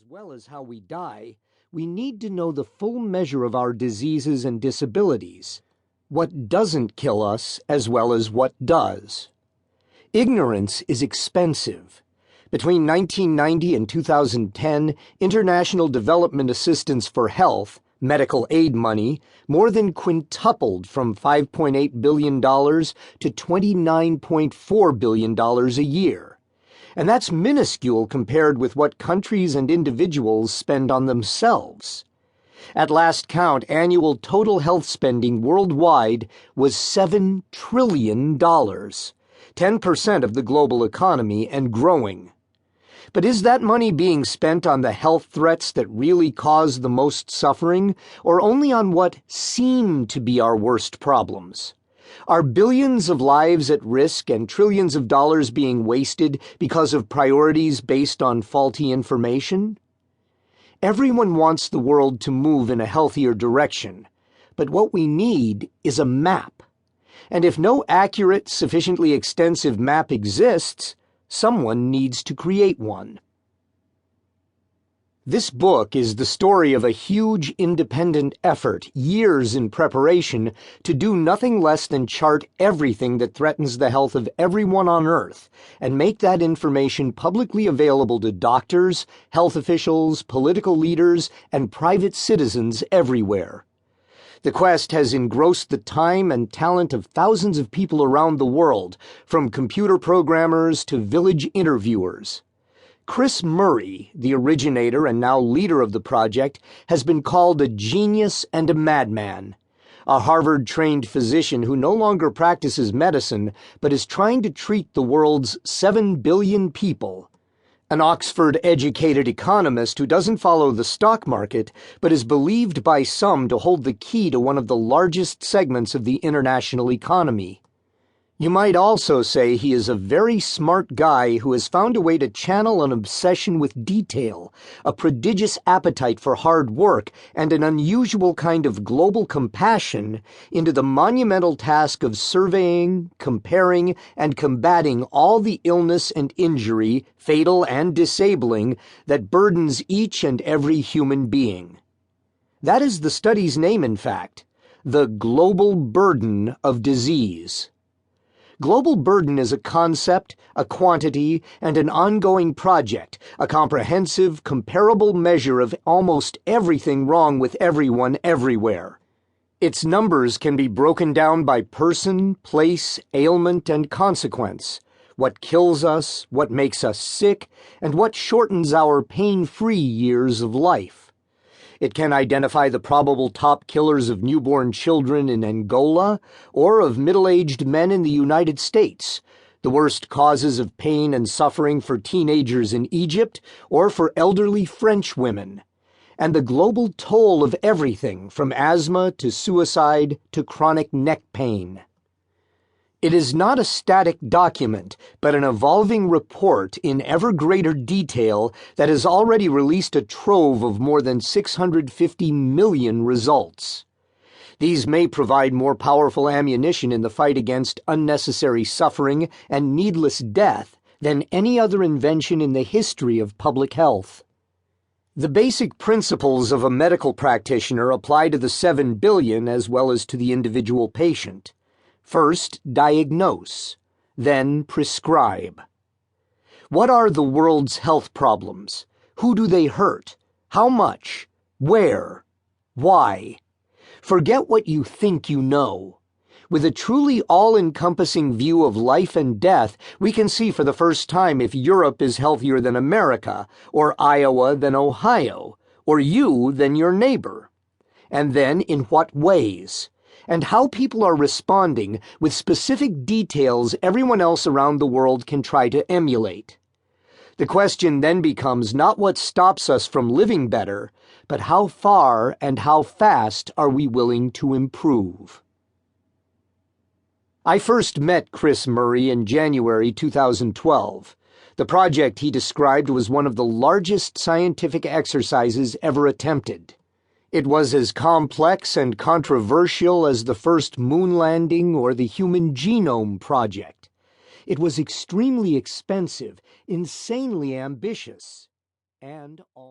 well as how we die, we need to know the full measure of our diseases and disabilities, what doesn't kill us as well as what does. Ignorance is expensive. Between 1990 and 2010, international development assistance for health, medical aid money, more than quintupled from $5.8 billion to $29.4 billion a year. And that's minuscule compared with what countries and individuals spend on themselves. At last count, annual total health spending worldwide was $7 trillion, 10% of the global economy and growing. But is that money being spent on the health threats that really cause the most suffering, or only on what seem to be our worst problems? Are billions of lives at risk and trillions of dollars being wasted because of priorities based on faulty information? Everyone wants the world to move in a healthier direction, but what we need is a map. And if no accurate, sufficiently extensive map exists, someone needs to create one. This book is the story of a huge independent effort, years in preparation, to do nothing less than chart everything that threatens the health of everyone on Earth and make that information publicly available to doctors, health officials, political leaders, and private citizens everywhere. The quest has engrossed the time and talent of thousands of people around the world, from computer programmers to village interviewers. Chris Murray, the originator and now leader of the project, has been called a genius and a madman. A Harvard-trained physician who no longer practices medicine, but is trying to treat the world's 7 billion people. An Oxford-educated economist who doesn't follow the stock market, but is believed by some to hold the key to one of the largest segments of the international economy. You might also say he is a very smart guy who has found a way to channel an obsession with detail, a prodigious appetite for hard work, and an unusual kind of global compassion into the monumental task of surveying, comparing, and combating all the illness and injury, fatal and disabling, that burdens each and every human being. That is the study's name, in fact, the global burden of disease. Global burden is a concept, a quantity, and an ongoing project, a comprehensive, comparable measure of almost everything wrong with everyone everywhere. Its numbers can be broken down by person, place, ailment, and consequence, what kills us, what makes us sick, and what shortens our pain-free years of life. It can identify the probable top killers of newborn children in Angola or of middle-aged men in the United States, the worst causes of pain and suffering for teenagers in Egypt or for elderly French women, and the global toll of everything from asthma to suicide to chronic neck pain. It is not a static document, but an evolving report in ever greater detail that has already released a trove of more than 650 million results. These may provide more powerful ammunition in the fight against unnecessary suffering and needless death than any other invention in the history of public health. The basic principles of a medical practitioner apply to the 7 billion as well as to the individual patient. First, diagnose, then prescribe. What are the world's health problems? Who do they hurt? How much? Where? Why? Forget what you think you know. With a truly all-encompassing view of life and death, we can see for the first time if Europe is healthier than America, or Iowa than Ohio, or you than your neighbor. And then in what ways? And how people are responding with specific details everyone else around the world can try to emulate. The question then becomes not what stops us from living better, but how far and how fast are we willing to improve. I first met Chris Murray in January 2012. The project he described was one of the largest scientific exercises ever attempted. It was as complex and controversial as the first moon landing or the Human Genome Project. It was extremely expensive, insanely ambitious, and all